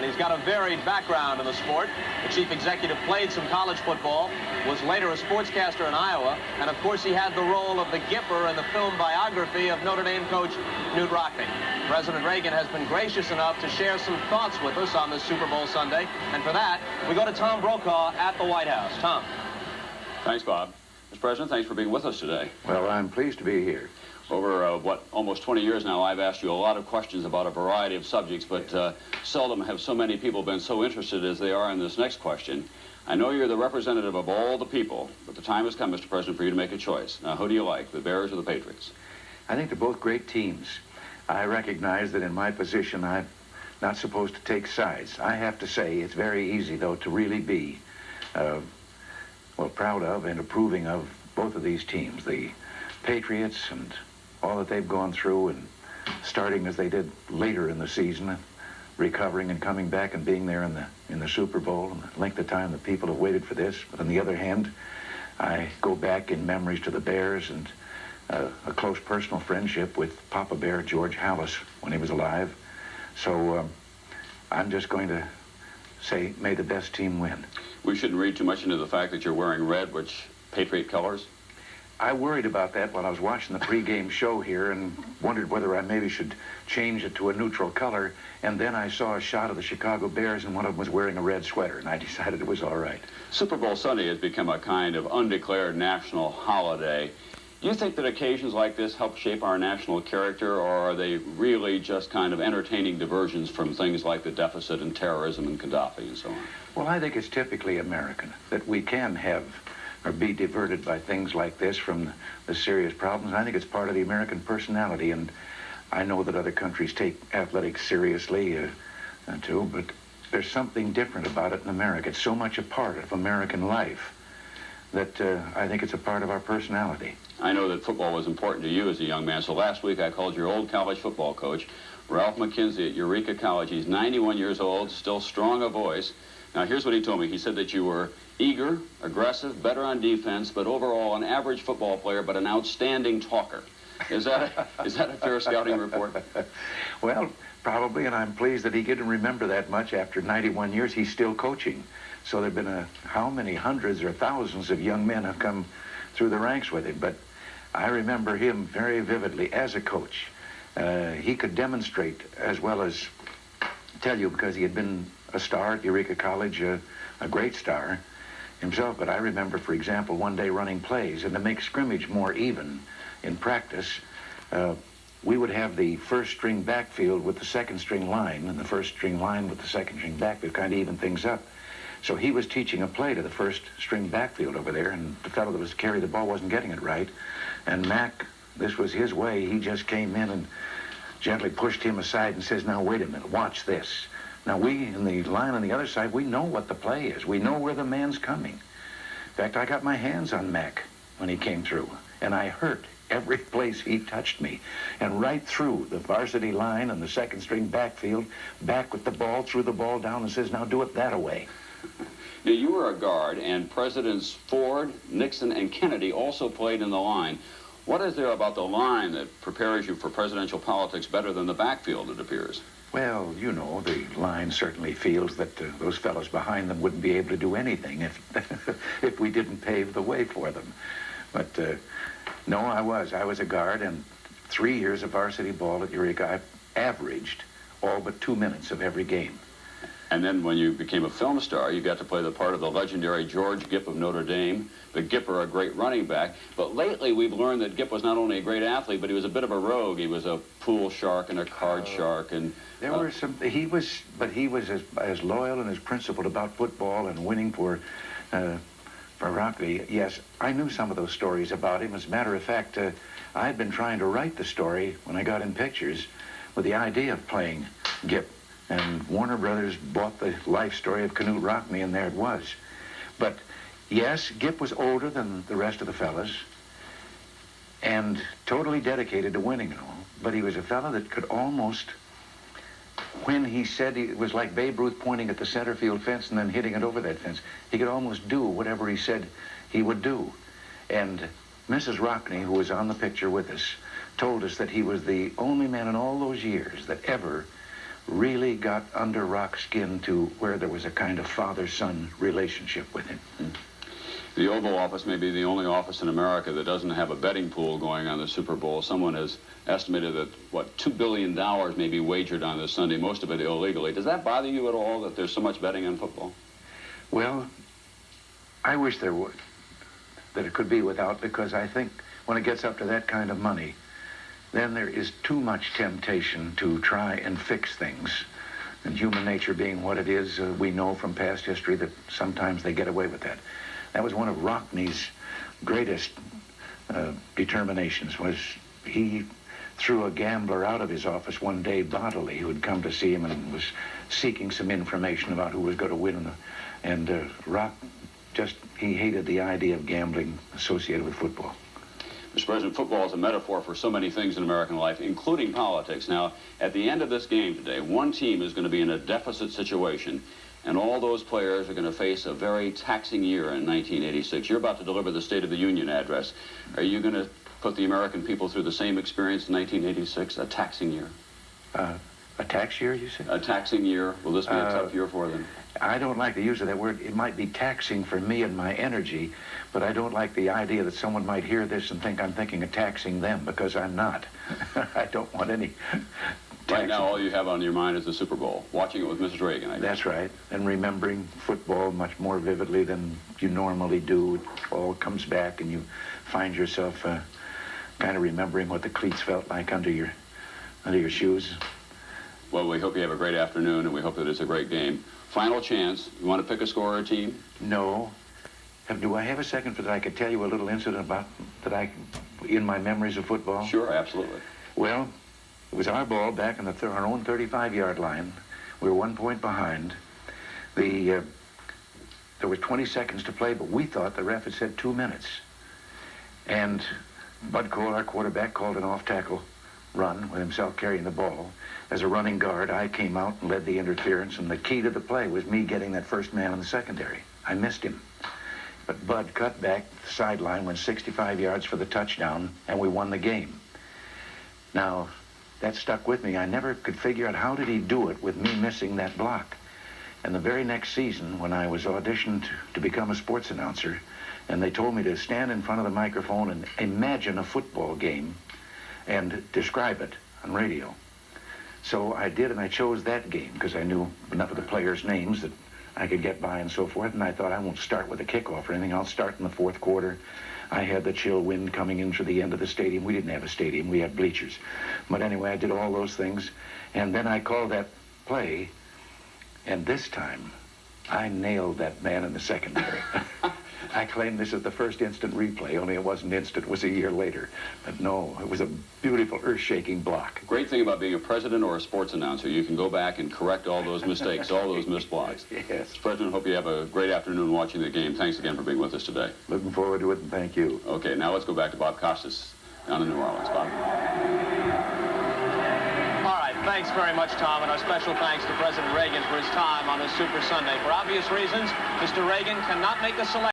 He's got a varied background in the sport. The chief executive played some college football, was later a sportscaster in Iowa, and of course he had the role of the Gipper in the film biography of Notre Dame coach Knute Rockne. President Reagan has been gracious enough to share some thoughts with us on this Super Bowl Sunday, and for that, we go to Tom Brokaw at the White House. Tom. Thanks, Bob. Mr. President, thanks for being with us today. Well, I'm pleased to be here. Over, almost 20 years now, I've asked you a lot of questions about a variety of subjects, but seldom have so many people been so interested as they are in this next question. I know you're the representative of all the people, but the time has come, Mr. President, for you to make a choice. Now, who do you like, the Bears or the Patriots? I think they're both great teams. I recognize that in my position, I'm not supposed to take sides. I have to say it's very easy, though, to really be, proud of and approving of both of these teams, the Patriots and all that they've gone through, and starting as they did later in the season, recovering and coming back and being there in the Super Bowl, and the length of time that people have waited for this. But on the other hand, I go back in memories to the Bears and a close personal friendship with Papa Bear George Halas when he was alive. So I'm just going to say, may the best team win. We shouldn't read too much into the fact that you're wearing red, which Patriot colors? I worried about that while I was watching the pregame show here and wondered whether I maybe should change it to a neutral color. And then I saw a shot of the Chicago Bears, and one of them was wearing a red sweater, and I decided it was all right. Super Bowl Sunday has become a kind of undeclared national holiday. Do you think that occasions like this help shape our national character, or are they really just kind of entertaining diversions from things like the deficit and terrorism and Gaddafi and so on? Well, I think it's typically American, that we can have or be diverted by things like this from the serious problems. I think it's part of the American personality, and I know that other countries take athletics seriously too, but there's something different about it in America. It's so much a part of American life that I think it's a part of our personality. I know that football was important to you as a young man, so last week I called your old college football coach, Ralph McKenzie at Eureka College. He's 91 years old, still strong of voice. Now, here's what he told me. He said that you were eager, aggressive, better on defense, but overall an average football player, but an outstanding talker. Is that a fair scouting report? Well, probably, and I'm pleased that he didn't remember that much. After 91 years, he's still coaching. So there have been how many hundreds or thousands of young men have come through the ranks with him. But I remember him very vividly as a coach. He could demonstrate as well as tell you, because he had been a star at Eureka College, a great star himself. But I remember, for example, one day running plays, and to make scrimmage more even in practice, we would have the first string backfield with the second string line, and the first string line with the second string backfield, kind of even things up. So he was teaching a play to the first string backfield over there, and the fellow that was to carry the ball wasn't getting it right. And Mac, this was his way. He just came in and gently pushed him aside and says, now, wait a minute, watch this. Now, we in the line on the other side, we know what the play is. We know where the man's coming. In fact, I got my hands on Mac when he came through, and I hurt every place he touched me, and right through the varsity line and the second string backfield, back with the ball, threw the ball down and says, now do it that way. Now, you were a guard, and Presidents Ford, Nixon, and Kennedy also played in the line. What is there about the line that prepares you for presidential politics better than the backfield, it appears? Well, you know, the line certainly feels that those fellows behind them wouldn't be able to do anything if we didn't pave the way for them. But no, I was a guard, and 3 years of varsity ball at Eureka, I averaged all but 2 minutes of every game. And then when you became a film star, you got to play the part of the legendary George Gipp of Notre Dame, the Gipper, a great running back. But lately we've learned that Gipp was not only a great athlete, but he was a bit of a rogue. He was a pool shark and a card shark. And there were some, he was as loyal and as principled about football and winning for Rockne. Yes, I knew some of those stories about him. As a matter of fact, I had been trying to write the story when I got in pictures with the idea of playing Gipp. And Warner Brothers bought the life story of Knute Rockne, and there it was. But yes, Gipp was older than the rest of the fellas and totally dedicated to winning and all. But he was a fella that could almost, when he said it was like Babe Ruth pointing at the center field fence and then hitting it over that fence, he could almost do whatever he said he would do. And Mrs. Rockne, who was on the picture with us, told us that he was the only man in all those years that ever really got under Rock's skin to where there was a kind of father-son relationship with him. The Oval Office may be the only office in America that doesn't have a betting pool going on the Super Bowl. Someone has estimated that, what, $2 billion may be wagered on this Sunday, most of it illegally. Does that bother you at all, that there's so much betting on football? Well, I wish there would, that it could be without, because I think when it gets up to that kind of money, then there is too much temptation to try and fix things. And human nature being what it is, we know from past history that sometimes they get away with that. That was one of Rockney's greatest determinations, was he threw a gambler out of his office one day bodily who had come to see him and was seeking some information about who was going to win. And Rock he hated the idea of gambling associated with football. Mr. President, football is a metaphor for so many things in American life, including politics. Now, at the end of this game today, one team is going to be in a deficit situation, and all those players are going to face a very taxing year in 1986. You're about to deliver the State of the Union address. Are you going to put the American people through the same experience in 1986, a taxing year? A tax year, you said? A taxing year. Will this be a tough year for them? I don't like the use of that word. It might be taxing for me and my energy, but I don't like the idea that someone might hear this and think I'm thinking of taxing them, because I'm not. I don't want any taxing. Right now, all you have on your mind is the Super Bowl, watching it with Mrs. Reagan, I guess. That's right, and remembering football much more vividly than you normally do. It all comes back, and you find yourself kind of remembering what the cleats felt like under your shoes. Well, we hope you have a great afternoon, and we hope that it's a great game. Final chance. You want to pick a score or a team? No. Do I have a second for that? I could tell you a little incident about that in my memories of football? Sure, absolutely. Well, it was our ball back in our own 35-yard line. We were 1 point behind. There were 20 seconds to play, but we thought the ref had said 2 minutes. And Bud Cole, our quarterback, called an off-tackle run with himself carrying the ball. As a running guard, I came out and led the interference, and the key to the play was me getting that first man in the secondary. I missed him. But Bud cut back the sideline, went 65 yards for the touchdown, and we won the game. Now, that stuck with me. I never could figure out how did he do it with me missing that block. And the very next season, when I was auditioned to become a sports announcer, and they told me to stand in front of the microphone and imagine a football game and describe it on radio. So I did, and I chose that game because I knew enough of the players' names that I could get by and so forth, and I thought I won't start with a kickoff or anything. I'll start in the fourth quarter. I had the chill wind coming in through the end of the stadium. We didn't have a stadium. We had bleachers. But anyway, I did all those things, and then I called that play, and this time I nailed that man in the secondary. I claim this is the first instant replay, only it wasn't instant, it was a year later. But no, it was a beautiful, earth-shaking block. Great thing about being a president or a sports announcer, you can go back and correct all those mistakes, all those missed blocks. Yes. Mr. President, hope you have a great afternoon watching the game. Thanks again for being with us today. Looking forward to it, and thank you. Okay, now let's go back to Bob Costas down in New Orleans. Bob. All right, thanks very much, Tom, and our special thanks to President Reagan for his time on this Super Sunday. For obvious reasons, Mr. Reagan cannot make a selection.